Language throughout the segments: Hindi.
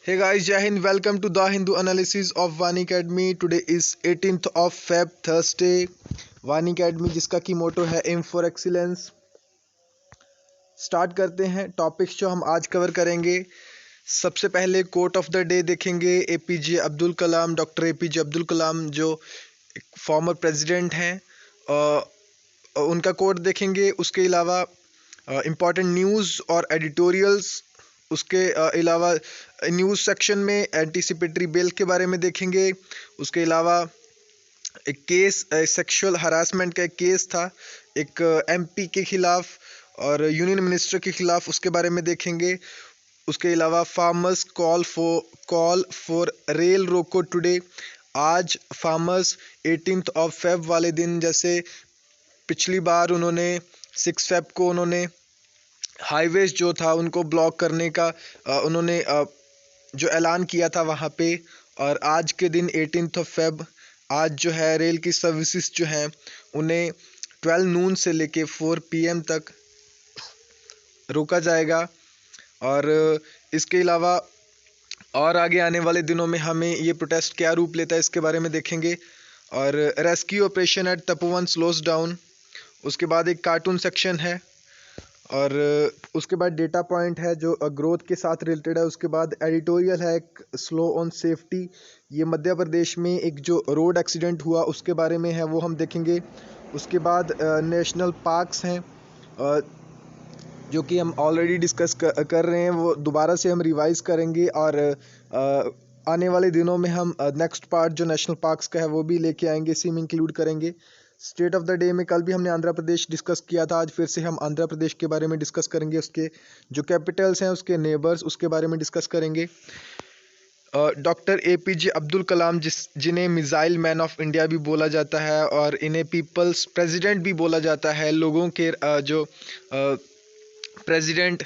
Hey guys, Jai Hind. Welcome to the Hindu analysis of Vani Academy. Today is 18th of Feb, Thursday. Vani Academy जिसका की मोटो है एम फॉर एक्सीलेंस। स्टार्ट करते हैं टॉपिक्स जो हम आज कवर करेंगे। सबसे पहले कोट ऑफ द डे देखेंगे। APJ Abdul Kalam, doctor APJ Abdul Kalam जो फॉर्मर प्रेसिडेंट हैं, उनका कोट देखेंगे। उसके अलावा इम्पॉर्टेंट न्यूज़ और एडिटोरियल्स, उसके अलावा न्यूज़ सेक्शन में एंटीसिपेटरी बिल के बारे में देखेंगे। उसके अलावा एक केस, सेक्सुअल हरासमेंट का एक केस था एक एमपी के खिलाफ और यूनियन मिनिस्टर के खिलाफ, उसके बारे में देखेंगे। उसके अलावा फार्मर्स कॉल फॉर रेल रोको टुडे। आज फार्मर्स 18th ऑफ फेब वाले दिन, जैसे पिछली बार उन्होंने 6 फेब को उन्होंने हाईवेज जो था उनको ब्लॉक करने का उन्होंने जो ऐलान किया था वहाँ पे, और आज के दिन 18th ऑफ फेब आज जो है रेल की सर्विसेज जो हैं उन्हें 12 नून से लेके 4 PM तक रोका जाएगा। और इसके अलावा और आगे आने वाले दिनों में हमें ये प्रोटेस्ट क्या रूप लेता है इसके बारे में देखेंगे। और rescue operation at Tapovan slows down. उसके बाद एक कार्टून सेक्शन है और उसके बाद डेटा पॉइंट है जो ग्रोथ के साथ रिलेटेड है। उसके बाद एडिटोरियल है एक स्लो ऑन सेफ्टी। ये मध्य प्रदेश में एक जो रोड एक्सीडेंट हुआ उसके बारे में है, वो हम देखेंगे। उसके बाद नेशनल पार्क्स हैं जो कि हम ऑलरेडी डिस्कस कर रहे हैं, वो दोबारा से हम रिवाइज़ करेंगे। और आने वाले दिनों में हम नेक्स्ट पार्ट जो नेशनल पार्क्स का है वो भी लेके आएंगे, इसी में इंक्लूड करेंगे। स्टेट ऑफ द डे में कल भी हमने आंध्र प्रदेश डिस्कस किया था, आज फिर से हम आंध्र प्रदेश के बारे में डिस्कस करेंगे। उसके जो कैपिटल्स हैं, उसके नेबर्स, उसके बारे में डिस्कस करेंगे। डॉक्टर एपीजे अब्दुल कलाम जिन्हें मिसाइल मैन ऑफ इंडिया भी बोला जाता है और इन्हें पीपल्स प्रेसिडेंट भी बोला जाता है, लोगों के जो प्रेसिडेंट।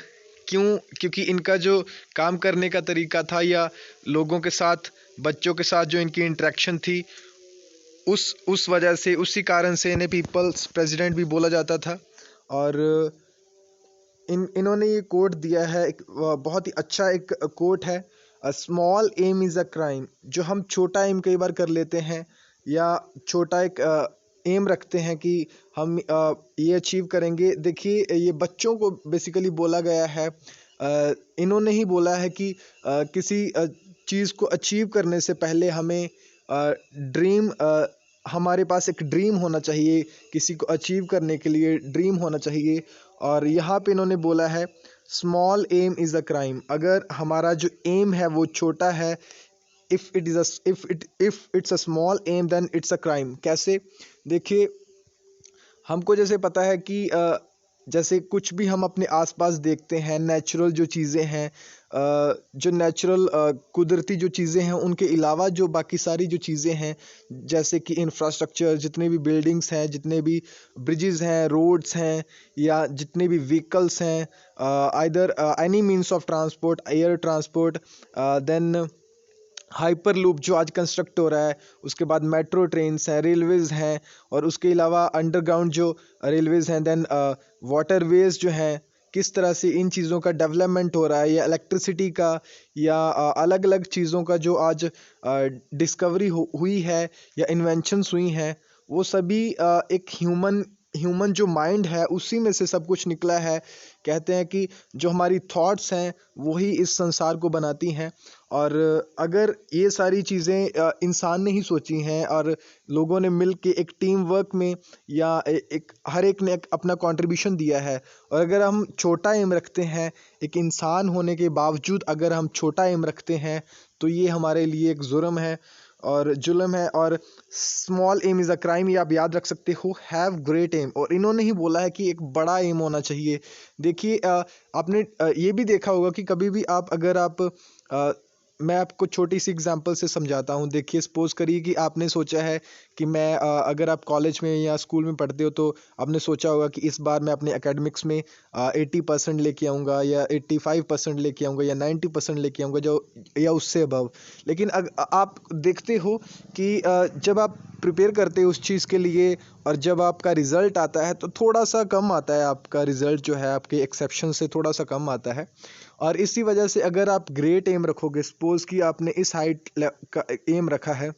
क्योंकि इनका जो काम करने का तरीका था या लोगों के साथ, बच्चों के साथ जो इनकी इंटरेक्शन थी, उस वजह से, उसी कारण से इन्हें पीपल्स प्रेसिडेंट भी बोला जाता था। और इन्होंने ये कोट दिया है, एक बहुत ही अच्छा एक कोट है, a small aim is a crime. जो हम छोटा एम कई बार कर लेते हैं या छोटा एक एम रखते हैं कि हम ये अचीव करेंगे। देखिए, ये बच्चों को बेसिकली बोला गया है। इन्होंने ही बोला है कि किसी चीज़ को अचीव करने से पहले हमें ड्रीम, हमारे पास एक ड्रीम होना चाहिए, किसी को अचीव करने के लिए ड्रीम होना चाहिए। और यहाँ पे इन्होंने बोला है small aim is a crime. अगर हमारा जो एम है वो छोटा है, if it's a small aim then it's a crime. कैसे? देखिए, हमको जैसे पता है कि जैसे कुछ भी हम अपने आसपास देखते हैं, नेचुरल जो चीज़ें हैं, जो नेचुरल कुदरती जो चीज़ें हैं, उनके अलावा जो बाकी सारी जो चीज़ें हैं, जैसे कि इंफ्रास्ट्रक्चर, जितने भी बिल्डिंग्स हैं, जितने भी ब्रिजेस हैं, रोड्स हैं, या जितने भी व्हीकल्स हैं, either any means of transport, air transport, then hyperloop जो आज कंस्ट्रक्ट हो रहा है, उसके बाद मेट्रो ट्रेन्स हैं, रेलवेज़ हैं, और उसके अलावा अंडरग्राउंड जो रेलवेज़ हैं, देन वाटरवेज़ जो हैं, किस तरह से इन चीज़ों का डेवलपमेंट हो रहा है, या इलेक्ट्रिसिटी का, या अलग अलग चीज़ों का जो आज डिस्कवरी हुई है या इन्वेंशंस हुई हैं, वो सभी एक ह्यूमन जो माइंड है उसी में से सब कुछ निकला है। कहते हैं कि जो हमारी थॉट्स हैं वही इस संसार को बनाती हैं। और अगर ये सारी चीज़ें इंसान ने ही सोची हैं और लोगों ने मिल के एक टीम वर्क में, या एक हर एक ने एक अपना कंट्रीब्यूशन दिया है, और अगर हम छोटा एम रखते हैं, एक इंसान होने के बावजूद अगर हम छोटा एम रखते हैं, तो ये हमारे लिए एक जुर्म है और जुल्म है। और small aim is a crime, ये आप याद रख सकते हो। हैव ग्रेट एम, और इन्होंने ही बोला है कि एक बड़ा एम होना चाहिए। देखिए, आपने ये भी देखा होगा कि कभी भी अगर आप मैं आपको छोटी सी एग्जांपल से समझाता हूँ। देखिए, सपोज़ करिए कि आपने सोचा है कि मैं अगर आप कॉलेज में या स्कूल में पढ़ते हो तो आपने सोचा होगा कि इस बार मैं अपने एकेडमिक्स में 80% लेके आऊँगा, या 85% लेके आऊँगा, या 90% लेके आऊँगा, जो या उससे अबव। लेकिन आप देखते हो कि जब आप प्रिपेयर करते हो उस चीज़ के लिए, और जब आपका रिज़ल्ट आता है तो थोड़ा सा कम आता है, आपका रिज़ल्ट जो है आपके एक्सेप्शन से थोड़ा सा कम आता है। और इसी वजह से अगर आप ग्रेट एम रखोगे, सपोज कि आपने इस हाइट का एम रखा है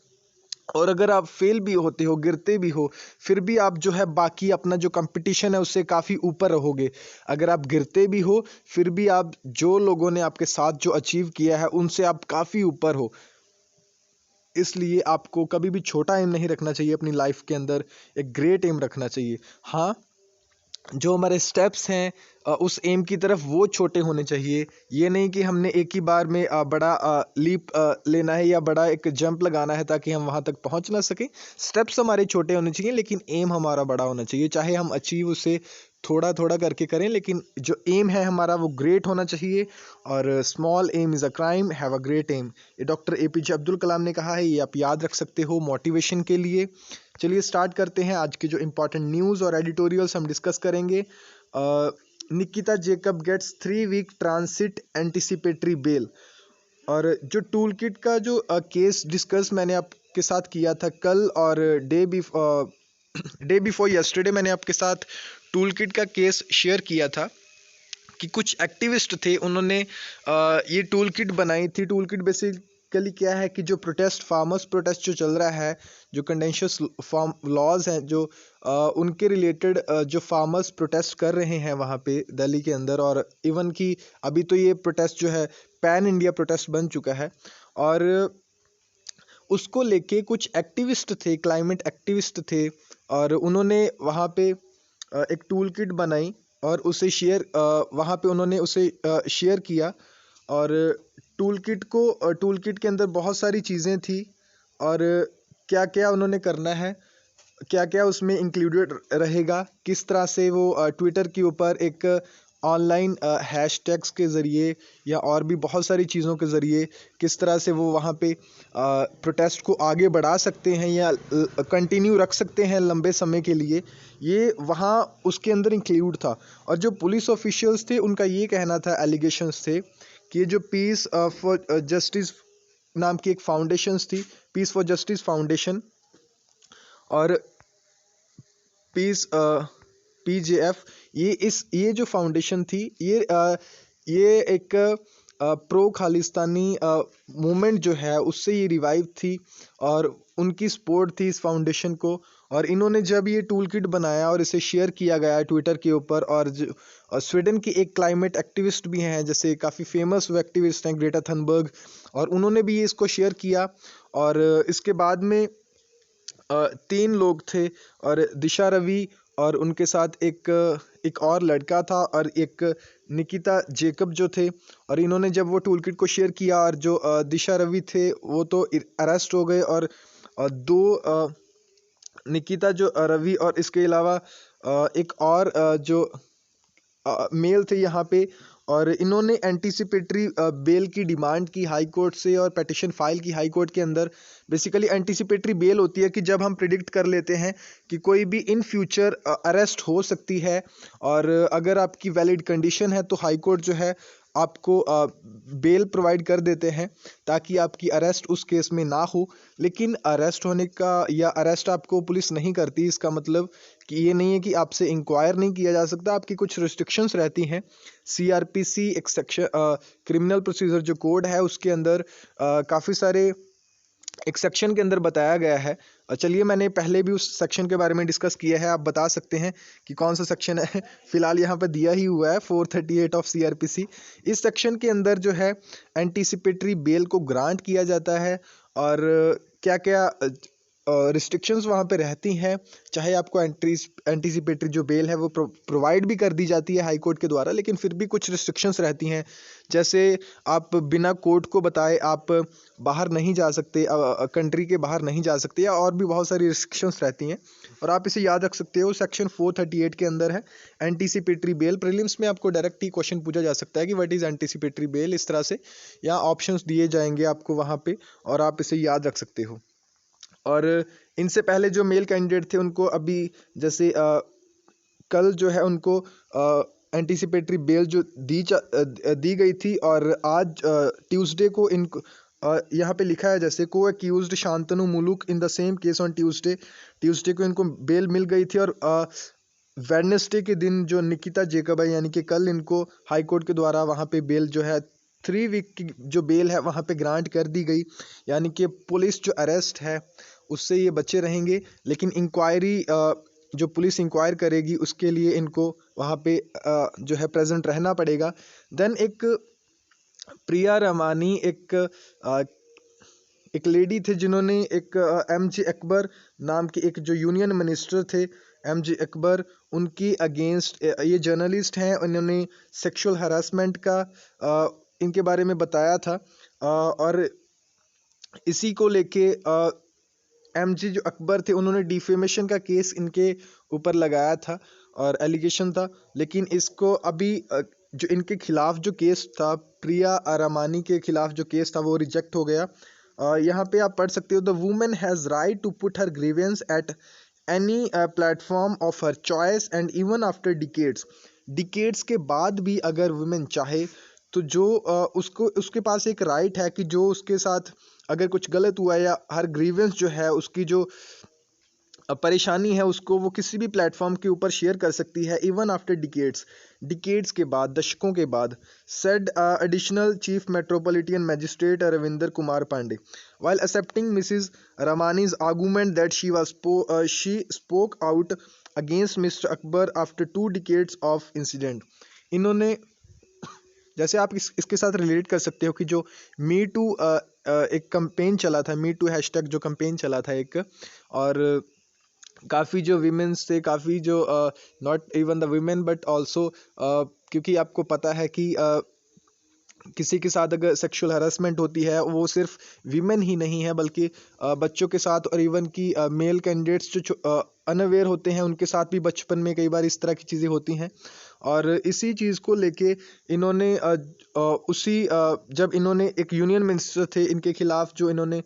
और अगर आप फेल भी होते हो, गिरते भी हो, फिर भी आप जो है बाकी अपना जो कंपटीशन है उससे काफ़ी ऊपर रहोगे। अगर आप गिरते भी हो फिर भी आप जो लोगों ने आपके साथ जो अचीव किया है उनसे आप काफ़ी ऊपर हो। इसलिए आपको कभी भी छोटा एम नहीं रखना चाहिए अपनी लाइफ के अंदर, एक ग्रेट एम रखना चाहिए। हाँ, जो हमारे स्टेप्स हैं उस एम की तरफ वो छोटे होने चाहिए। ये नहीं कि हमने एक ही बार में बड़ा लीप लेना है या बड़ा एक जंप लगाना है ताकि हम वहाँ तक पहुँच ना सकें। स्टेप्स हमारे छोटे होने चाहिए लेकिन एम हमारा बड़ा होना चाहिए। चाहे हम अचीव उसे थोड़ा थोड़ा करके करें लेकिन जो एम है हमारा वो ग्रेट होना चाहिए। और small aim is a crime, have a great aim, ये डॉक्टर APJ अब्दुल कलाम ने कहा है। ये आप याद रख सकते हो मोटिवेशन के लिए। चलिए स्टार्ट करते हैं। आज के जो इम्पोर्टेंट न्यूज़ और एडिटोरियल्स हम डिस्कस करेंगे। Nikita Jacob gets 3 week transit anticipatory bail. और जो टूल किट का जो केस डिस्कस मैंने आपके साथ किया था कल और डे बिफोर यस्टरडे, मैंने आपके साथ टूल किट का केस शेयर किया था कि कुछ एक्टिविस्ट थे, उन्होंने ये टूल किट बनाई थी। टूल किट बेसिकली क्या है कि जो प्रोटेस्ट, फार्मर्स प्रोटेस्ट जो चल रहा है, जो कंडेंशियस फार्म लॉज हैं जो उनके रिलेटेड जो फार्मर्स प्रोटेस्ट कर रहे हैं वहाँ पे दिल्ली के अंदर, और इवन कि अभी तो ये प्रोटेस्ट जो है पैन इंडिया प्रोटेस्ट बन चुका है। और उसको लेके कुछ एक्टिविस्ट थे, क्लाइमेट एक्टिविस्ट थे, और उन्होंने वहाँ पे एक टूल किट बनाई और उसे शेयर वहाँ पे उन्होंने उसे शेयर किया। और टूल किट के अंदर बहुत सारी चीज़ें थी और क्या क्या उन्होंने करना है, क्या क्या उसमें इंक्लूडेड रहेगा, किस तरह से वो ट्विटर के ऊपर एक ऑनलाइन हैशटैग्स के ज़रिए या और भी बहुत सारी चीज़ों के ज़रिए किस तरह से वो वहाँ पे प्रोटेस्ट को आगे बढ़ा सकते हैं या कंटिन्यू रख सकते हैं लंबे समय के लिए, ये वहाँ उसके अंदर इंक्लूड था। और जो पुलिस ऑफिशियल्स थे उनका ये कहना था, एलिगेशंस थे कि ये जो पीस फॉर जस्टिस नाम की एक फाउंडेशंस थी, पीस फॉर जस्टिस फाउंडेशन और पीस PJF, ये जो फाउंडेशन थी ये एक प्रो खालिस्तानी मूवमेंट जो है उससे ये रिवाइव थी और उनकी सपोर्ट थी इस फाउंडेशन को। और इन्होंने जब ये टूल किट बनाया और इसे शेयर किया गया ट्विटर के ऊपर, और स्वीडन की एक क्लाइमेट एक्टिविस्ट भी हैं, जैसे काफ़ी फेमस वो एक्टिविस्ट हैं ग्रेटा थनबर्ग, और उन्होंने भी ये इसको शेयर किया। और इसके बाद में 3 लोग थे और दिशा रवि और उनके साथ एक और लड़का था और एक निकिता जेकब जो थे। और इन्होंने जब वो टूल किट को शेयर किया और जो दिशा रवि थे वो तो अरेस्ट हो गए, और 2 निकिता जो रवि और इसके अलावा एक और जो मेल थे यहाँ पे, और इन्होंने एंटीसिपेटरी बेल की डिमांड की हाई कोर्ट से और पिटिशन फाइल की हाई कोर्ट के अंदर। बेसिकली एंटीसिपेटरी बेल होती है कि जब हम प्रिडिक्ट कर लेते हैं कि कोई भी इन फ्यूचर अरेस्ट हो सकती है, और अगर आपकी वैलिड कंडीशन है तो हाई कोर्ट जो है आपको बेल प्रोवाइड कर देते हैं ताकि आपकी अरेस्ट उस केस में ना हो। लेकिन अरेस्ट होने का या अरेस्ट आपको पुलिस नहीं करती, इसका मतलब कि ये नहीं है कि आपसे इंक्वायर नहीं किया जा सकता, आपकी कुछ रिस्ट्रिक्शंस रहती हैं। CRPC एक सेक्शन, क्रिमिनल प्रोसीजर जो कोड है उसके अंदर काफ़ी सारे एक सेक्शन के अंदर बताया गया है। चलिए, मैंने पहले भी उस सेक्शन के बारे में डिस्कस किया है, आप बता सकते हैं कि कौन सा सेक्शन है। फिलहाल यहाँ पर दिया ही हुआ है 438 ऑफ CRPC। इस सेक्शन के अंदर जो है एंटीसिपेटरी बेल को ग्रांट किया जाता है और क्या क्या रिस्ट्रिक्शंस वहाँ पे रहती हैं। चाहे आपको एंटीसिपेटरी जो बेल है वो प्रोवाइड भी कर दी जाती है हाई कोर्ट के द्वारा, लेकिन फिर भी कुछ रिस्ट्रिक्शंस रहती हैं। जैसे आप बिना कोर्ट को बताए आप बाहर नहीं जा सकते, कंट्री के बाहर नहीं जा सकते, या और भी बहुत सारी रिस्ट्रिक्शंस रहती हैं। और आप इसे याद रख सकते हो, सेक्शन 438 के अंदर है एंटीसिपेटरी बेल। प्रीलिम्स में आपको डायरेक्ट ही क्वेश्चन पूछा जा सकता है कि व्हाट इज़ एंटीसिपेटरी बेल, इस तरह से, या ऑप्शंस दिए जाएंगे आपको वहाँ पे और आप इसे याद रख सकते हो। और इनसे पहले जो मेल कैंडिडेट थे उनको अभी जैसे कल जो है उनको एंटीसिपेटरी बेल जो दी गई थी, और आज ट्यूसडे को इनको यहाँ पे लिखा है जैसे को एक्यूज्ड शांतनु मुलुक in the same case on Tuesday को इनको बेल मिल गई थी। और वेडनेसडे के दिन जो निकिता जेकब है, यानी कि कल इनको हाई कोर्ट के द्वारा वहाँ पे बेल जो है 3 वीक की जो बेल है वहाँ पे ग्रांट कर दी गई, यानी कि पुलिस जो अरेस्ट है उससे ये बचे रहेंगे। लेकिन इंक्वायरी जो पुलिस इंक्वायर करेगी उसके लिए इनको वहाँ पे जो है प्रेजेंट रहना पड़ेगा। देन एक प्रिया रमानी एक लेडी थे जिन्होंने एक एमजे अकबर नाम के एक जो यूनियन मिनिस्टर थे, एमजे अकबर, उनकी अगेंस्ट ये जर्नलिस्ट हैं, उन्होंने सेक्सुअल हरासमेंट का इनके बारे में बताया था। और इसी को लेके एमजे जो अकबर थे उन्होंने डिफेमेशन का केस इनके ऊपर लगाया था और एलिगेशन था। लेकिन इसको अभी जो इनके खिलाफ जो केस था, प्रिया रमानी के खिलाफ जो केस था वो रिजेक्ट हो गया। यहाँ पे आप पढ़ सकते हो, the women has right to put her grievance at any platform of her choice and even after decades के बाद भी अगर वुमेन चाहे तो जो उसको उसके पास एक राइट है कि जो उसके साथ अगर कुछ गलत हुआ या हर ग्रीवेंस जो है उसकी जो परेशानी है उसको वो किसी भी प्लेटफॉर्म के ऊपर शेयर कर सकती है, इवन आफ्टर डिकेड्स के बाद, दशकों के बाद, said additional chief metropolitan magistrate Ravinder Kumar Pandey while accepting Mrs. Ramani's argument that she spoke out against Mr. Akbar after 2 decades of incident। इन्होंने, जैसे आप इसके साथ रिलेट कर सकते हो कि जो मी टू एक कंपेन चला था, मी टू हैशटैग जो कंपेन चला था एक, और काफ़ी जो वीमेंस थे, काफ़ी जो not even the women but also, क्योंकि आपको पता है कि किसी के साथ अगर सेक्सुअल हरासमेंट होती है वो सिर्फ वीमेन ही नहीं है बल्कि बच्चों के साथ, और इवन कि मेल कैंडिडेट्स जो अनअवेयर होते हैं उनके साथ भी बचपन में कई बार इस तरह की चीज़ें होती हैं। और इसी चीज़ को लेके इन्होंने जब इन्होंने एक यूनियन मिनिस्टर थे इनके खिलाफ जो इन्होंने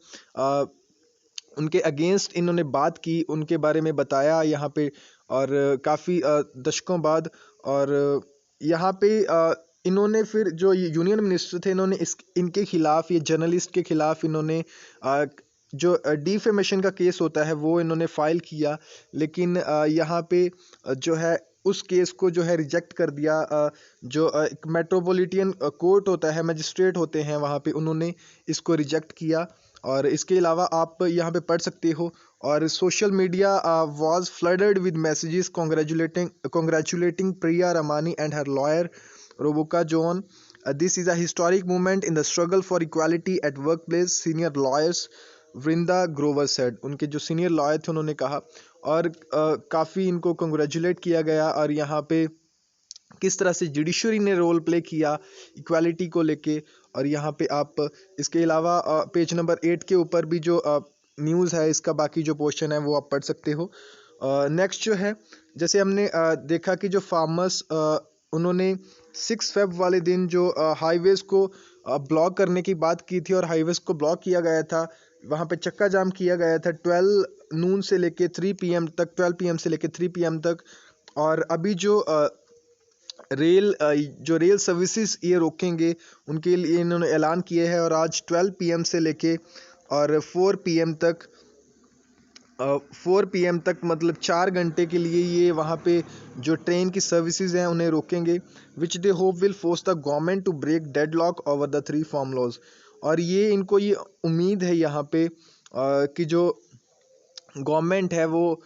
उनके अगेंस्ट इन्होंने बात की, उनके बारे में बताया यहाँ पे, और काफ़ी दशकों बाद, और यहाँ पे इन्होंने फिर जो ये यूनियन मिनिस्टर थे इन्होंने इनके खिलाफ, ये जर्नलिस्ट के खिलाफ इन्होंने जो डिफेमेशन का केस होता है वो इन्होंने फाइल किया। लेकिन यहाँ पे जो है उस केस को जो है रिजेक्ट कर दिया। जो एक मेट्रोपॉलिटन कोर्ट होता है, मजिस्ट्रेट होते हैं वहाँ पे, उन्होंने इसको रिजेक्ट किया। और इसके अलावा आप यहाँ पे पढ़ सकते हो, और social media was flooded with messages congratulating Priya Ramani and her lawyer Rebecca John. This is a historic movement in the struggle for equality at workplace, senior lawyers Vrinda Grover said. उनके जो सीनियर लॉयर थे उन्होंने कहा, और काफ़ी इनको कंग्रेचुलेट किया गया। और यहाँ पे किस तरह से जुडिशरी ने रोल प्ले किया इक्वालिटी को लेके। और यहाँ पे आप इसके अलावा पेज नंबर 8 के ऊपर भी जो न्यूज़ है इसका बाकी जो पोर्शन है वो आप पढ़ सकते हो। नेक्स्ट जो है, जैसे हमने देखा कि जो फार्मर्स उन्होंने 6 फेब वाले दिन जो हाईवेज़ को ब्लॉक करने की बात की थी, और हाईवेज़ को ब्लॉक किया गया था, वहाँ पे चक्का जाम किया गया था 12 नून से लेके 3 PM तक, 12 PM से लेके 3 PM तक। और अभी जो रेल सर्विसेज ये रोकेंगे उनके लिए इन्होंने ऐलान किया है, और आज 12 PM से लेके और 4 PM तक 4 PM तक मतलब 4 घंटे के लिए ये वहाँ पे जो ट्रेन की सर्विसेज हैं उन्हें रोकेंगे, which they hope will force the government to break deadlock over the 3 farm laws. और ये इनको ये उम्मीद है यहाँ पे कि जो गवर्नमेंट है वो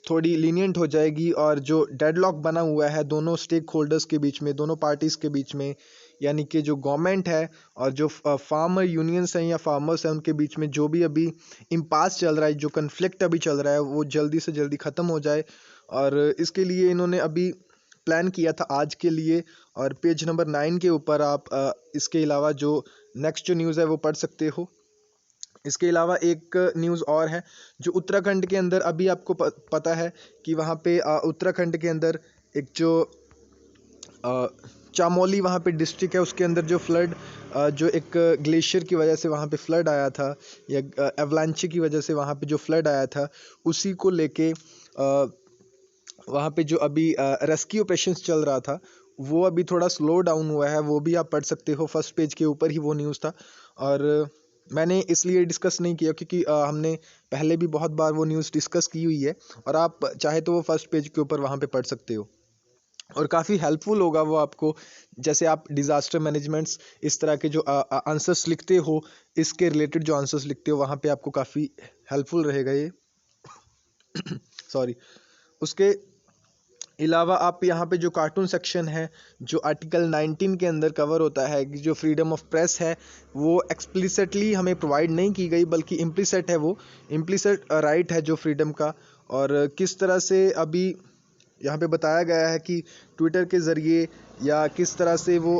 थोड़ी लीनियंट हो जाएगी, और जो डेडलॉक बना हुआ है दोनों स्टेक होल्डर्स के बीच में, दोनों पार्टीज़ के बीच में, यानी कि जो गवर्नमेंट है और जो फार्मर यूनियंस हैं या फार्मर्स हैं उनके बीच में जो भी अभी इम्पास चल रहा है, जो कन्फ्लिक्ट अभी चल रहा है, वो जल्दी से जल्दी ख़त्म हो जाए। और इसके लिए इन्होंने अभी प्लान किया था आज के लिए। और पेज नंबर 9 के ऊपर आप इसके अलावा जो नेक्स्ट जो न्यूज़ है वो पढ़ सकते हो। इसके अलावा एक न्यूज़ और है जो उत्तराखंड के अंदर, अभी आपको पता है कि वहाँ पे उत्तराखंड के अंदर एक जो चामोली वहाँ पे डिस्ट्रिक्ट है उसके अंदर जो फ्लड, जो एक ग्लेशियर की वजह से वहाँ पे फ्लड आया था, या एवलांची की वजह से वहाँ पे जो फ्लड आया था, उसी को लेके वहाँ पे जो अभी रेस्क्यू ऑपरेशंस चल रहा था वो अभी थोड़ा स्लो डाउन हुआ है, वो भी आप पढ़ सकते हो। फर्स्ट पेज के ऊपर ही वो न्यूज़ था। और मैंने इसलिए डिस्कस नहीं किया क्योंकि हमने पहले भी बहुत बार वो न्यूज़ डिस्कस की हुई है, और आप चाहे तो वो फर्स्ट पेज के ऊपर वहाँ पे पढ़ सकते हो, और काफ़ी हेल्पफुल होगा वो आपको। जैसे आप डिज़ास्टर मैनेजमेंट्स इस तरह के जो आंसर्स लिखते हो, इसके रिलेटेड जो आंसर्स लिखते हो, वहाँ पे आपको काफ़ी हेल्पफुल रहेगा ये। सॉरी। उसके अलावा आप यहाँ पे जो कार्टून सेक्शन है, जो आर्टिकल 19 के अंदर कवर होता है कि जो फ्रीडम ऑफ प्रेस है, वो एक्सप्लिसिटली हमें प्रोवाइड नहीं की गई, बल्कि इम्प्लिसिट है, वो इम्प्लिसिट राइट है जो फ्रीडम का। और किस तरह से अभी यहाँ पे बताया गया है कि ट्विटर के ज़रिए या किस तरह से वो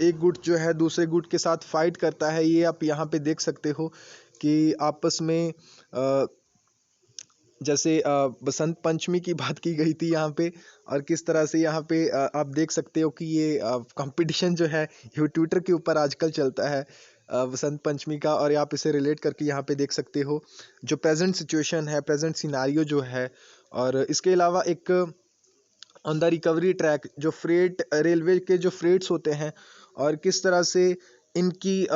एक गुट जो है दूसरे गुट के साथ फाइट करता है, ये आप यहाँ पे देख सकते हो कि आपस में जैसे बसंत पंचमी की बात की गई थी यहाँ पे, और किस तरह से यहाँ पे आप देख सकते हो कि ये कंपटीशन जो है ये ट्विटर के ऊपर आजकल चलता है बसंत पंचमी का, और आप इसे रिलेट करके यहाँ पे देख सकते हो जो प्रेजेंट सिचुएशन है, प्रेजेंट सिनारियो जो है। और इसके अलावा एक ऑन द रिकवरी ट्रैक जो फ्रेट रेलवे के जो फ्रेट्स होते हैं, और किस तरह से इनकी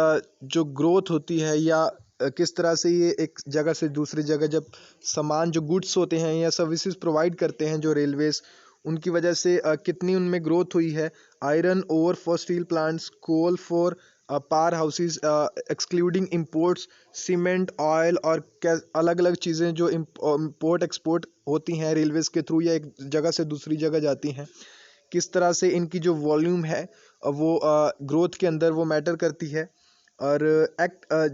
जो ग्रोथ होती है, या किस तरह से ये एक जगह से दूसरी जगह जब सामान जो गुड्स होते हैं या सर्विसेज प्रोवाइड करते हैं जो रेलवेज, उनकी वजह से कितनी उनमें ग्रोथ हुई है। Iron ore for steel plants, coal for power houses excluding imports, cement, oil, और अलग अलग चीज़ें जो इम्पोर्ट एक्सपोर्ट होती हैं रेलवेज के थ्रू या एक जगह से दूसरी जगह जाती हैं, किस तरह से इनकी जो वॉल्यूम है वो ग्रोथ के अंदर वो मैटर करती है। और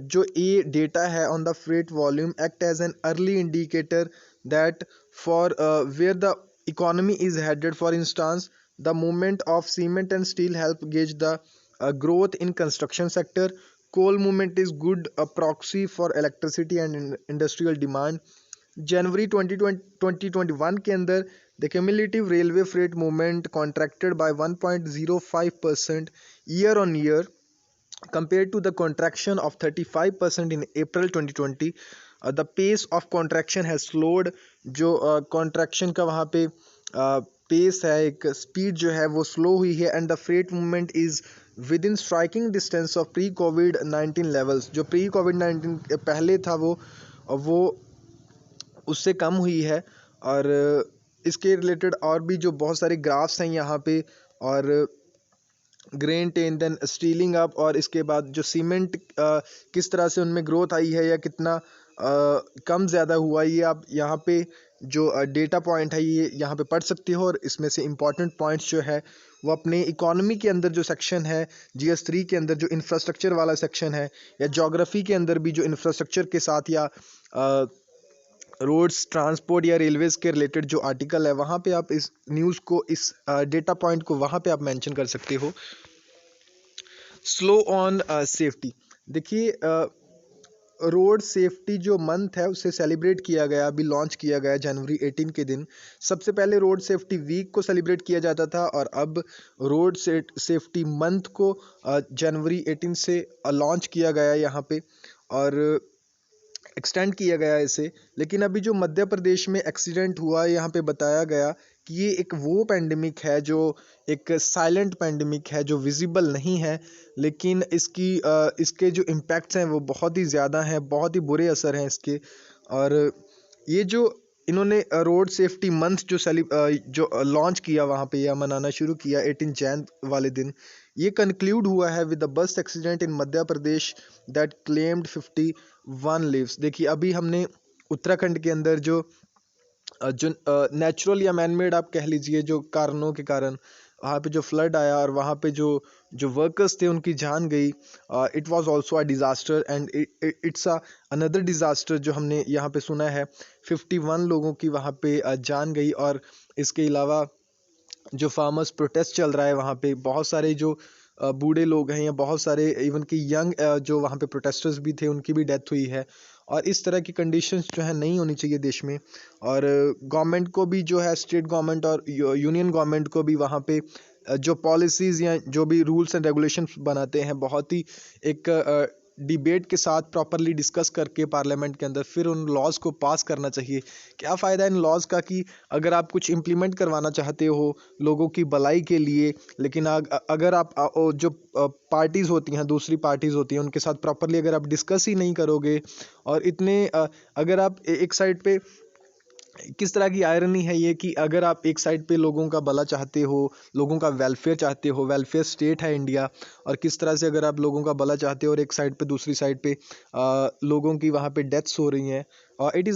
जो ये डेटा है on the freight volume act as an early indicator that for where the economy is headed. For instance the movement of cement and steel help gauge the growth in construction sector. Coal movement is good proxy for electricity and industrial demand. जनवरी 2021 के अंदर the cumulative railway freight movement contracted by 1.05% year on year compared to the contraction of 35% in April 2020. The pace of contraction has slowed. जो contraction का वहाँ पे पेस है, एक स्पीड जो है वो स्लो हुई है, and the freight movement is with in striking distance of pre covid levels. जो प्री कोविड-19 पहले था वो उससे कम हुई है। और इसके रिलेटेड और भी जो बहुत सारे ग्राफ्स हैं यहाँ पे, और grain ten then stealing up, और इसके बाद जो सीमेंट किस तरह से उनमें ग्रोथ आई है या कितना कम ज़्यादा हुआ, ये आप यहाँ पे जो डेटा पॉइंट है ये यहाँ पे पढ़ सकते हो। और इसमें से इम्पॉर्टेंट पॉइंट्स जो है वो अपने इकोनॉमी के अंदर जो सेक्शन है GS3 के अंदर जो इंफ्रास्ट्रक्चर वाला सेक्शन है, या ज्योग्राफी के अंदर भी जो इंफ्रास्ट्रक्चर के साथ या रोड्स ट्रांसपोर्ट या रेलवेज के रिलेटेड जो आर्टिकल है, वहाँ पे आप इस न्यूज़ को, इस डेटा पॉइंट को वहाँ पे आप मेंशन कर सकते हो। Slow on safety. देखिए रोड सेफ्टी जो मंथ है उसे सेलिब्रेट किया गया, अभी लॉन्च किया गया जनवरी 18 के दिन। सबसे पहले रोड सेफ्टी वीक को सेलिब्रेट किया जाता था, और अब रोड सेफ्टी मंथ को जनवरी 18 से लॉन्च किया गया यहाँ पे, और एक्सटेंड किया गया इसे। लेकिन अभी जो मध्य प्रदेश में एक्सीडेंट हुआ, यहाँ पे बताया गया कि ये एक वो पैंडमिक है जो एक साइलेंट पैंडमिक है, जो विजिबल नहीं है, लेकिन इसके जो इम्पैक्ट्स हैं वो बहुत ही ज़्यादा हैं, बहुत ही बुरे असर हैं इसके। और ये जो इन्होंने रोड सेफ्टी मंथ जो लॉन्च किया वहाँ पे या मनाना शुरू किया 18 जैन वाले दिन, ये कंक्लूड हुआ है with the bus accident in Madhya Pradesh that claimed 51 lives. देखिए अभी हमने उत्तराखंड के अंदर जो नेचुरल या मैनमेड आप कह लीजिए जो कारणों के कारण वहाँ पे जो फ्लड आया, और वहाँ पे जो वर्कर्स थे उनकी जान गई। It was also a disaster, and it's another disaster जो हमने यहाँ पे सुना है। 51 लोगों की वहाँ पे जान गई। और इसके अलावा जो फार्मर्स प्रोटेस्ट चल रहा है वहाँ पे, बहुत सारे जो बूढ़े लोग हैं या बहुत सारे इवन कि यंग जो वहाँ पे प्रोटेस्टर्स भी थे उनकी भी डेथ हुई है। और इस तरह की कंडीशंस जो है नहीं होनी चाहिए देश में। और गवर्नमेंट को भी जो है, स्टेट गवर्नमेंट और यूनियन गवर्नमेंट को भी वहाँ पे जो पॉलिसीज़ या जो भी रूल्स एंड रेगुलेशंस बनाते हैं, बहुत ही एक डिबेट के साथ प्रॉपरली डिस्कस करके पार्लियामेंट के अंदर फिर उन लॉज को पास करना चाहिए। क्या फ़ायदा इन लॉज का कि अगर आप कुछ इम्प्लीमेंट करवाना चाहते हो लोगों की भलाई के लिए, लेकिन अगर आप जो पार्टीज़ होती हैं, दूसरी पार्टीज़ होती हैं, उनके साथ प्रॉपरली अगर आप डिस्कस ही नहीं करोगे और इतने अगर आप एक साइड पे, किस तरह की आयरनी है ये कि अगर आप एक साइड पे लोगों का भला चाहते हो, लोगों का वेलफेयर चाहते हो, वेलफेयर स्टेट है इंडिया, और किस तरह से अगर आप लोगों का भला चाहते हो और एक साइड पे दूसरी साइड पे लोगों की वहाँ पे डेथ्स हो रही हैं, it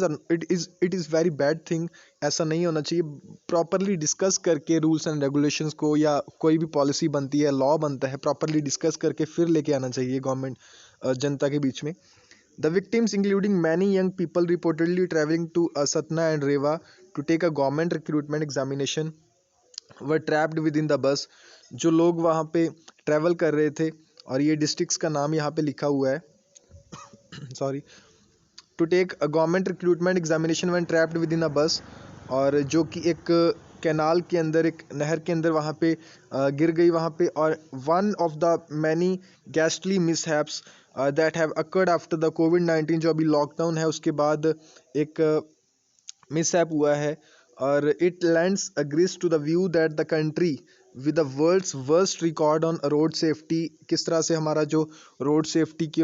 is very bad thing. ऐसा नहीं होना चाहिए। प्रॉपरली डिस्कस करके रूल्स एंड रेगुलेशंस को, या कोई भी पॉलिसी बनती है, लॉ बनता है, प्रॉपरली डिस्कस करके फिर लेके आना चाहिए गवर्नमेंट जनता के बीच में। The victims, including many young people reportedly traveling to Satna and Rewa to take a government recruitment examination, were trapped within the bus. जो लोग वहाँ पे ट्रैवल कर रहे थे, और ये डिस्ट्रिक्ट्स का नाम यहाँ पे लिखा हुआ है sorry, to take a government recruitment examination when trapped within a bus, और जो कि एक कैनाल के अंदर, एक नहर के अंदर वहाँ पे गिर गई वहाँ पे। और one of the many ghastly mishaps that have occurred after the कोविड-19, जो अभी लॉकडाउन है उसके बाद एक मिसहैप हुआ है। और it lands agrees to the view that the country with the world's worst record on road safety, किस तरह से हमारा जो रोड सेफ्टी के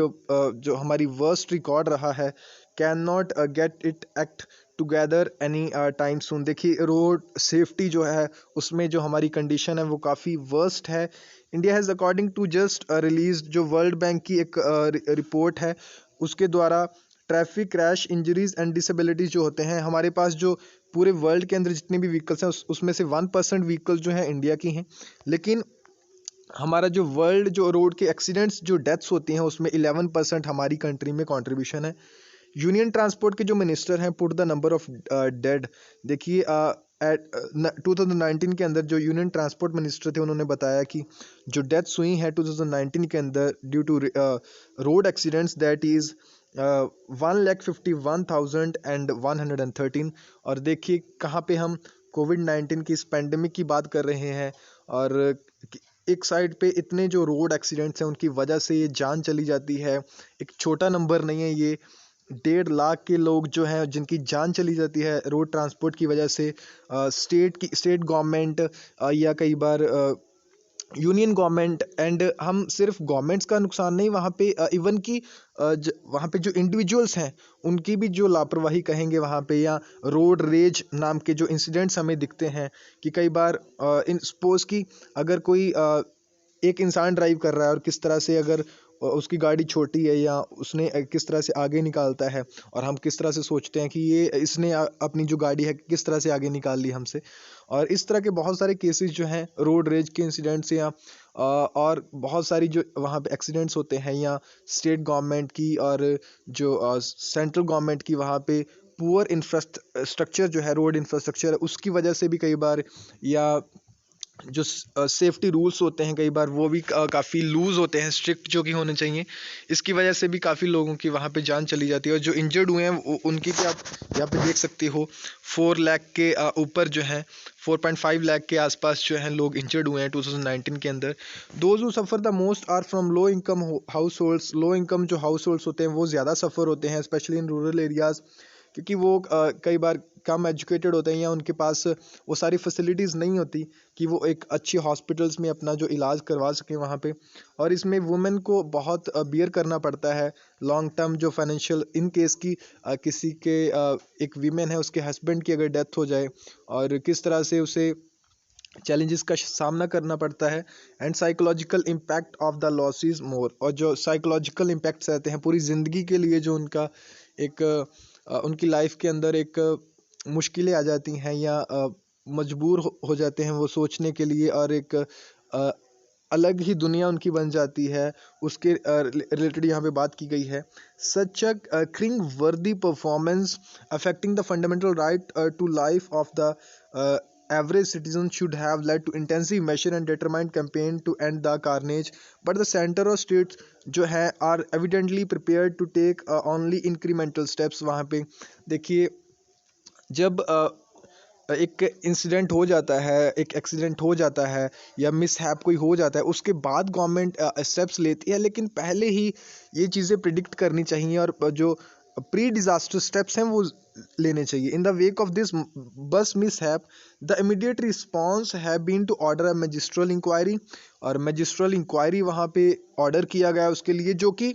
जो हमारी वर्स्ट रिकॉर्ड रहा है, can not get it act together any time soon. देखिए रोड सेफ्टी जो है उसमें जो हमारी कंडीशन है वो काफ़ी वर्स्ट है। India has according to just release, जो वर्ल्ड बैंक की एक रिपोर्ट है उसके द्वारा, traffic crash injuries and disabilities जो होते हैं हमारे पास, जो पूरे वर्ल्ड के अंदर जितने भी व्हीकल्स हैं उसमें से 1% व्हीकल्स जो हैं इंडिया की हैं। लेकिन हमारा जो वर्ल्ड जो रोड के एक्सीडेंट्स जो डेथ्स होती हैं उसमें 11% हमारी कंट्री में कंट्रीब्यूशन है। यूनियन ट्रांसपोर्ट के जो मिनिस्टर हैं put the number of dead, देखिए एट 2019 के अंदर जो यूनियन ट्रांसपोर्ट मिनिस्टर थे उन्होंने बताया कि जो डेथ्स हुई हैं 2019 के अंदर due to road accidents, that is 1,51,113। और देखिए कहाँ पे हम कोविड-19 की इस पेंडेमिक की बात कर रहे हैं, और एक साइड पे इतने जो रोड एक्सीडेंट्स हैं उनकी वजह से ये जान चली जाती है। एक छोटा नंबर नहीं है ये, 1.5 लाख के लोग जो हैं जिनकी जान चली जाती है रोड ट्रांसपोर्ट की वजह से। स्टेट गवर्नमेंट या कई बार यूनियन गवर्नमेंट, एंड हम सिर्फ गवर्नमेंट्स का नुकसान नहीं, वहाँ पे इवन कि वहाँ पे जो इंडिविजुअल्स हैं उनकी भी जो लापरवाही कहेंगे वहाँ पे, या रोड रेज नाम के जो इंसिडेंट्स हमें दिखते हैं कि कई बार इन सपोज कि अगर कोई एक इंसान ड्राइव कर रहा है और किस तरह से अगर उसकी गाड़ी छोटी है या उसने किस तरह से आगे निकालता है, और हम किस तरह से सोचते हैं कि ये इसने अपनी जो गाड़ी है किस तरह से आगे निकाल ली हमसे। और इस तरह के बहुत सारे केसेस जो हैं रोड रेज के इंसिडेंट्स, या और बहुत सारी जो वहाँ पे एक्सीडेंट्स होते हैं, या स्टेट गवर्नमेंट की और जो सेंट्रल गवर्नमेंट की वहाँ पे पुअर इंफ्रास्ट्रक्चर जो है, रोड इंफ्रास्ट्रक्चर है, उसकी वजह से भी कई बार, या जो सेफ्टी रूल्स होते हैं कई बार वो भी काफ़ी लूज़ होते हैं, स्ट्रिक्ट जो कि होने चाहिए, इसकी वजह से भी काफ़ी लोगों की वहाँ पे जान चली जाती है। और जो इंजर्ड हुए हैं उनकी भी आप यहाँ पे देख सकते हो, 4 लाख के ऊपर जो हैं, 4.5 लाख के आसपास जो हैं लोग इंजर्ड हुए हैं 2019 के अंदर। Those who suffer the most are from low income households. Low income जो हाउस होल्ड्स होते हैं वो ज़्यादा सफ़र होते हैं, स्पेशली इन रूरल एरियाज़, क्योंकि वो कई बार कम एजुकेटेड होते हैं, या उनके पास वो सारी फैसिलिटीज़ नहीं होती कि वो एक अच्छी हॉस्पिटल्स में अपना जो इलाज करवा सकें वहाँ पे। और इसमें वुमेन को बहुत बियर करना पड़ता है लॉन्ग टर्म जो फाइनेंशियल, इन केस की किसी के एक वीमेन है उसके हस्बैंड की अगर डेथ हो जाए, और किस तरह से उसे चैलेंजेस का सामना करना पड़ता है। And psychological impact of the loss is more, और जो साइकोलॉजिकल इम्पैक्ट्स रहते हैं पूरी ज़िंदगी के लिए, जो उनका एक उनकी लाइफ के अंदर एक मुश्किलें आ जाती हैं, या मजबूर हो जाते हैं वो सोचने के लिए, और एक अलग ही दुनिया उनकी बन जाती है, उसके रिलेटेड यहाँ पे बात की गई है। सच a cringe worthy performance affecting the fundamental right to life of the average citizens should have led to intensive measure and determined campaign to end the carnage, but the center or states जो है are evidently prepared to take only incremental steps। वहाँ पे देखिए जब एक इंसिडेंट हो जाता है, एक एक्सीडेंट हो जाता है या मिसहैप कोई हो जाता है, उसके बाद गवर्नमेंट स्टेप्स लेती है, लेकिन पहले ही ये चीज़ें प्रिडिक्ट करनी चाहिए और जो प्री डिजास्टर स्टेप्स हैं वो लेने चाहिए. In the wake of this bus mishap, the immediate response have been to order a magisterial inquiry, और मैजिस्ट्रल इंक्वायरी वहाँ पे ऑर्डर किया गया उसके लिए, जो कि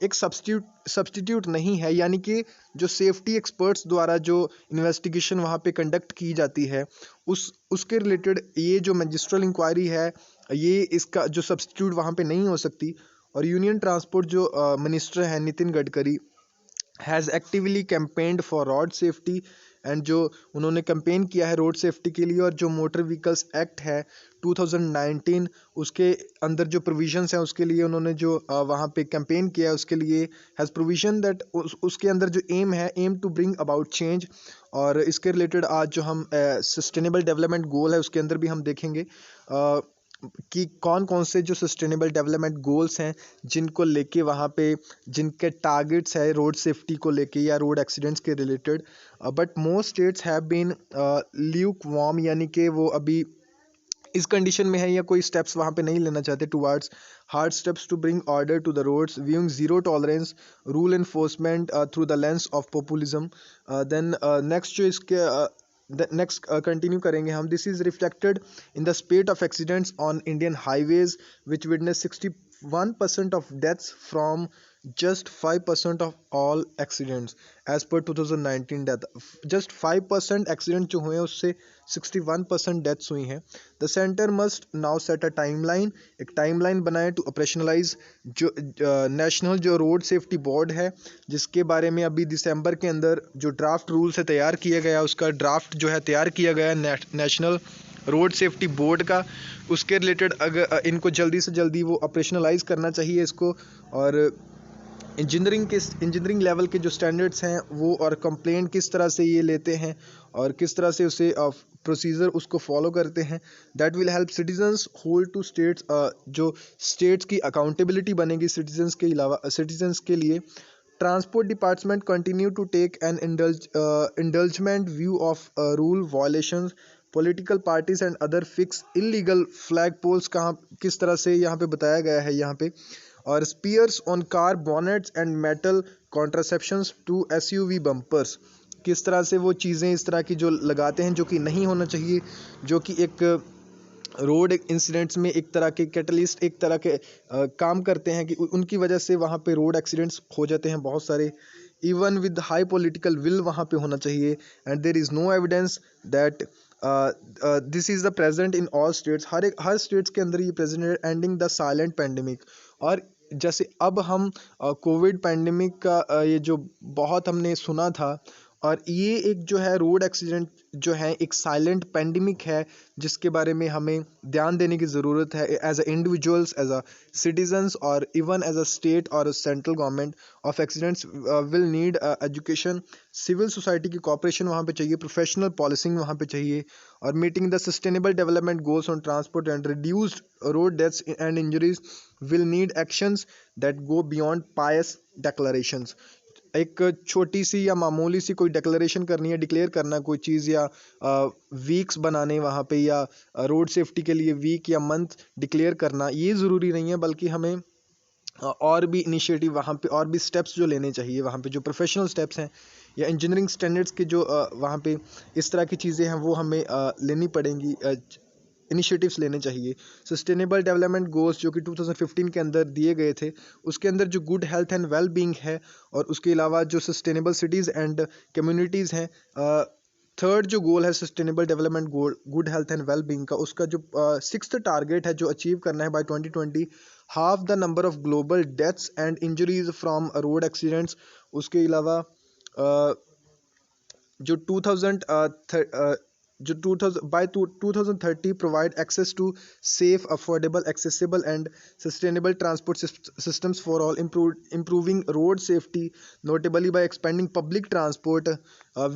एक सब्स्टिट्यूट नहीं है, यानी कि जो सेफ्टी एक्सपर्ट्स द्वारा जो इन्वेस्टिगेशन वहाँ पे कंडक्ट की जाती है उसके रिलेटेड ये जो मैजिस्ट्रल इंक्वायरी है, ये इसका जो सब्स्टिट्यूट वहाँ पे नहीं हो सकती. और यूनियन ट्रांसपोर्ट जो मिनिस्टर हैं Nitin Gadkari has actively campaigned for road safety, and जो उन्होंने कैंपेन किया है रोड सेफ्टी के लिए, और जो मोटर व्हीकल्स एक्ट है 2019 उसके अंदर जो प्रोविजंस हैं उसके लिए उन्होंने जो वहाँ पे कैंपेन किया है उसके लिए हैज़ प्रोविजन दैट उसके अंदर जो aim to bring about change. और इसके रिलेटेड आज जो हम सस्टेनेबल डेवलपमेंट गोल है उसके अंदर भी हम देखेंगे कि कौन कौन से जो सस्टेनेबल डेवलपमेंट गोल्स हैं जिनको लेके वहाँ पे जिनके टारगेट्स है रोड सेफ्टी को लेके या रोड एक्सीडेंट्स के related. But most states have been lukewarm, यानी कि वो अभी इस कंडीशन में है या कोई स्टेप्स वहाँ पे नहीं लेना चाहते towards hard steps to bring order to the roads, viewing zero tolerance rule enforcement through the lens of populism. Then next जो इसके नेक्स्ट कंटिन्यू करेंगे हम. This is reflected in the spate of accidents on Indian highways which witness 61% of deaths from just 5% of all accidents as per 2019 death. just 5% accident जो हुए हैं उससे 61% डेथ्स हुई हैं. The centre must now set a timeline, एक टाइमलाइन बनाए टू ऑपरेशनलाइज जो नेशनल जो रोड सेफ्टी बोर्ड है, जिसके बारे में अभी दिसंबर के अंदर जो ड्राफ्ट रूल से तैयार किया गया उसका ड्राफ्ट जो है तैयार किया गया नेशनल रोड सेफ्टी बोर्ड का. उसके रिलेटेड अगर इनको जल्दी से जल्दी वो ऑपरेशनलाइज करना चाहिए इसको. और इंजीनियरिंग लेवल के जो स्टैंडर्ड्स हैं वो और कंप्लेंट किस तरह से ये लेते हैं और किस तरह से उसे प्रोसीजर उसको फॉलो करते हैं, that will help citizens hold to states. जो स्टेट्स की अकाउंटेबिलिटी बनेगी सिटीजन्स के अलावा सिटीजन्स के लिए. Transport department continue to take an indulgent view of rule violations. Political parties and other fix illegal flag poles कहाँ किस तरह से यहाँ पे बताया गया है यहाँ पे. और spears on car bonnets and metal contraptions to SUV bumpers, किस तरह से वो चीज़ें इस तरह की जो लगाते हैं जो कि नहीं होना चाहिए, जो कि एक रोड इंसिडेंट्स में एक तरह के कैटलिस्ट एक तरह के काम करते हैं कि उनकी वजह से वहाँ पे रोड एक्सीडेंट्स हो जाते हैं बहुत सारे. Even with high political will वहाँ पे होना चाहिए. And there is no evidence that this is the present in all states. हर स्टेट्स के अंदर ये प्रेजेंट है. एंडिंग द साइलेंट पैंडमिक, और जैसे अब हम कोविड पैंडमिक का ये जो बहुत हमने सुना था, और ये एक जो है रोड एक्सीडेंट जो है एक साइलेंट पैंडमिक है जिसके बारे में हमें ध्यान देने की ज़रूरत है as a individuals, as a citizens, और इवन एज अ स्टेट और central government. Of accidents will need education, civil society की कॉपरेशन वहाँ पे चाहिए, प्रोफेशनल पॉलिसिंग वहाँ पे चाहिए. और meeting the sustainable development goals on transport and reduced road deaths and injuries will need actions that go beyond pious declarations. एक छोटी सी या मामूली सी कोई डिक्लेरेशन करनी है, डिक्लेयर करना कोई चीज़, या वीक्स बनाने वहाँ पे, या रोड सेफ्टी के लिए वीक या मंथ डिक्लेयर करना, ये ज़रूरी नहीं है, बल्कि हमें और भी इनिशिएटिव वहाँ पे और भी स्टेप्स जो लेने चाहिए वहाँ पे, जो प्रोफेशनल स्टेप्स हैं या इंजीनियरिंग स्टैंडर्ड्स के जो वहाँ पे इस तरह की चीज़ें हैं वो हमें लेनी पड़ेंगी, इनिशिएटिव्स लेने चाहिए. सस्टेनेबल डेवलपमेंट गोल्स जो कि 2015 के अंदर दिए गए थे, उसके अंदर जो good health and well being है, और उसके अलावा जो सस्टेनेबल सिटीज़ एंड कम्युनिटीज़ हैं, थर्ड जो गोल है sustainable development goal good health and well being का, उसका जो सिक्स्थ टारगेट है जो अचीव करना है by 2020, half the number of global deaths and injuries from road accidents. उसके अलावा जो 2030 provide access to safe, affordable, accessible and sustainable transport systems for all, improving road safety notably by expanding public transport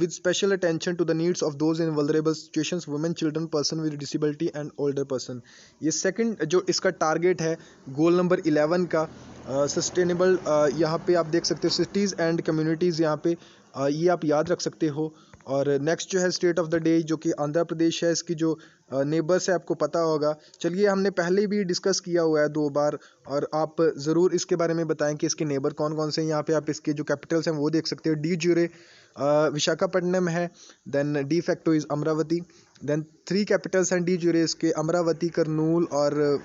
with special attention to the needs of those in vulnerable situations, women, children, person with disability and older person. ये सेकंड जो इसका टारगेट है गोल नंबर 11 का सस्टेनेबल, यहाँ पे आप देख सकते हो सिटीज़ एंड कम्युनिटीज़, यहाँ पे ये आप याद रख सकते हो. और नेक्स्ट जो है स्टेट ऑफ द डे जो कि आंध्र प्रदेश है, इसकी जो नेबर्स है आपको पता होगा। चलिए, हमने पहले भी डिस्कस किया हुआ है 2 बार, और आप ज़रूर इसके बारे में बताएं कि इसके नेबर कौन कौन से हैं। यहाँ पे आप इसके जो कैपिटल्स हैं वो देख सकते हो। डी ज्यूरे विशाखापट्टनम है, then de facto is Amaravati, then 3 capitals हैं डी ज्यूरे इसके, अमरावती, करनूल और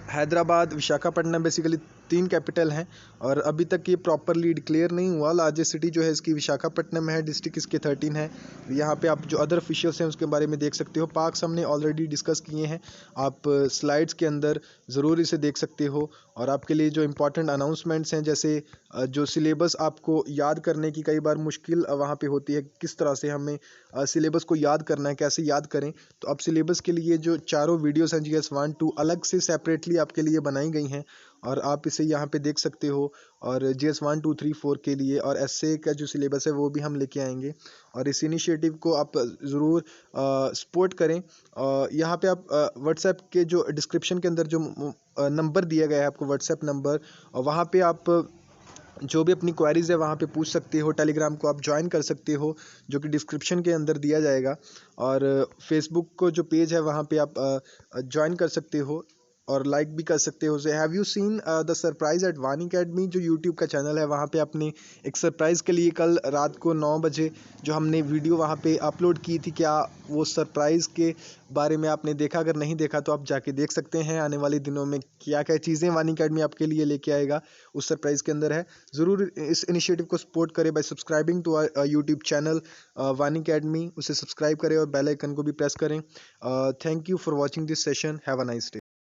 हैदराबाद। विशाखापट्टनम बेसिकली 3 कैपिटल हैं, और अभी तक ये प्रॉपरली डिक्लेयर नहीं हुआ। लार्जेस्ट सिटी जो है इसकी विशाखापट्टनम है, डिस्ट्रिक्ट इसके 13 है। यहाँ पे आप जो अदर ऑफिशियल्स हैं उसके बारे में देख सकते हो। पार्क्स हमने ऑलरेडी डिस्कस किए हैं, आप स्लाइड्स के अंदर ज़रूर इसे देख सकते हो। और आपके लिए जो इंपॉर्टेंट अनाउंसमेंट्स हैं, जैसे जो सिलेबस आपको याद करने की कई बार मुश्किल वहाँ पे होती है, किस तरह से हमें सिलेबस को याद करना है, कैसे याद करें, तो अब सिलेबस के लिए जो चारों वीडियोस हैं GS 1 2 अलग से सेपरेटली आपके लिए बनाई गई हैं, और आप इसे यहाँ पे देख सकते हो। और GS 1 2 3 4 के लिए और एसए का जो सिलेबस है वो भी हम लेके आएंगे, और इस इनिशिएटिव को आप ज़रूर सपोर्ट करें। यहाँ पे आप व्हाट्सएप के जो डिस्क्रिप्शन के अंदर जो नंबर दिया गया है आपको, व्हाट्सएप नंबर, और वहाँ पे आप जो भी अपनी क्वेरीज़ है वहाँ पे पूछ सकते हो। टेलीग्राम को आप ज्वाइन कर सकते हो, जो कि डिस्क्रिप्शन के अंदर दिया जाएगा। और फेसबुक को जो पेज है वहाँ पे आप ज्वाइन कर सकते हो और लाइक भी कर सकते हो। So have you seen the surprise eight वानी अकेडमी, जो यूट्यूब का चैनल है, वहाँ पे आपने एक सरप्राइज़ के लिए कल रात को 9 बजे जो हमने वीडियो वहाँ पे अपलोड की थी, क्या वो सरप्राइज़ के बारे में आपने देखा? अगर नहीं देखा तो आप जाके देख सकते हैं। आने वाले दिनों में क्या क्या चीज़ें वानी अकेडमी आपके लिए लेके आएगा उस सरप्राइज़ के अंदर है। ज़रूर इस इनिशिएटिव को सपोर्ट करें by subscribing to our YouTube channel Vani academy. उसे सब्सक्राइब करें और बेल आइकन को भी प्रेस करें। Thank you for watching this session. Have a nice day.